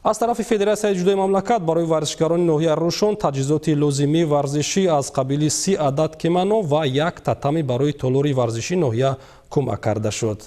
از طرف فدراسیای جودوی مملکت برای ورزشکاران ناحیه روشن تجهیزات لازمی ورزشی از قبیل 30 عدد کمانو و یک تاتامی برای تالاری ورزشی ناحیه کمک کرده شد.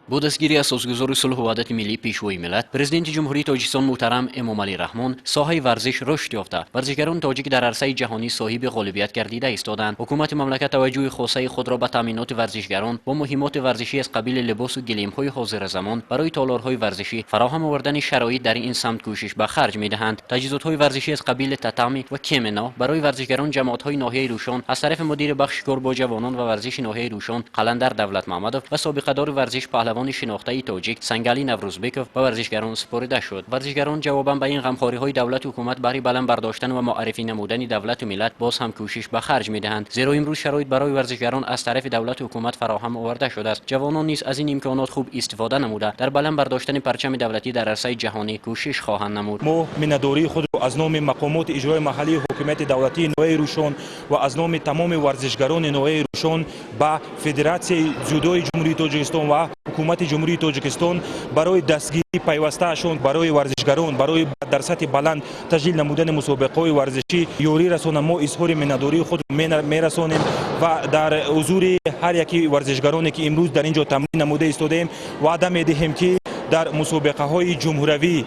با دستگیری اساسگذار صلح و وحدت ملی پیشوای ملت، پرزیدنت جمهوری تاجیکستان محترم امامعلی رحمان ساحه ورزش رشد یافته. ورزشکاران تاجیک در عرصه جهانی صاحب غالبیت گردیده ایستادند. حکومت مملکت توجه خاصه خود را به تامینات ورزشکاران با مهمات ورزشی از قبیل لباس و گلیم‌های حاضر زمان برای تالارهای ورزشی، فراهم آوردن شرایط در این سمت کوشش به خرج می‌دهند. تجهیزات‌های ورزشی از قبیل تاتامی و کمنا برای ورزشکاران جماعت‌های ناحیه روشن از طرف مدیر بخش کار با جوانان و ورزش ناحیه روشن قلندر دولت محمدov و سابقه‌دار ورزش پهلوان شناخته تاجیک سنگالی نوروزبکوف به ورزشکاران سپرده شد. ورزشکاران جواباً به این غمخواری‌های دولت و حکومت برای بلند برداشتن و معرفی نمودن دولت و ملت باز هم کوشش به خرج می‌دهند، زیرا امروز شرایط برای ورزشکاران از طرف دولت و حکومت فراهم آورده شده است. جوانان نیز از این امکانات خوب استفاده نموده در بلند برداشتن پرچم دولتی در عرصه جهانی کوشش خواهند نمود. ما مناداری خود از نام مقامات اجرای محلی حکومت دولتی ناحیه روشن و از نام تمام ورزشکاران ناحیه روشن با فدراسیای جودوی جمهوری تاجیکستان و حکومت جمهوری تاجیکستان برای دستگیری پیوسته‌شان برای ورزشکاران برای در سطح بلند تشکیل نمودن مسابقه‌های ورزشی یوری رسانه ما اظهار مناداری خود می‌رسانیم و در حضور هر یکی ورزشکارانی که امروز در اینجا تمرین نموده ایستادیم وعده می‌دهیم که در مسابقه‌های جمهوری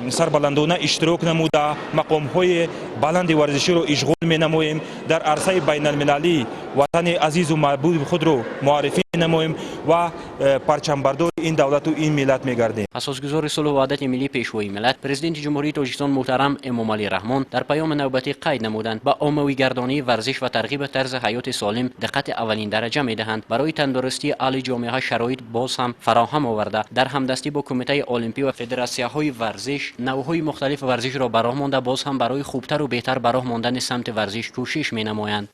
سربلندانه اشتراک نموده مقام‌های بلند ورزشی را اشغال می‌نماییم، در عرصه بین المللی وطن عزیز و محبوب خود را معرفی نماییم و پرچمبردار این دولت و این ملت می‌گردیم. اساسگذار صلح و وحدت ملی پیشوای ملت پرزیدنت جمهوری تاجیکستان محترم امامعلی رحمان در پیام نوبتی قید نمودند به عمومی گردانی ورزش و ترغیب طرز حیات سالم دقت اولین درجه می‌دهند. برای تندرستی اعلی جامعه شرایط باز هم فراهم آورده در همدستی با کمیته المپی و فدراسی‌های ورزش نوع‌های مختلف ورزش را براه مانده باز هم برای خوبتر و بهتر براه ماندن سمت ورزش کوشش می‌نمایند.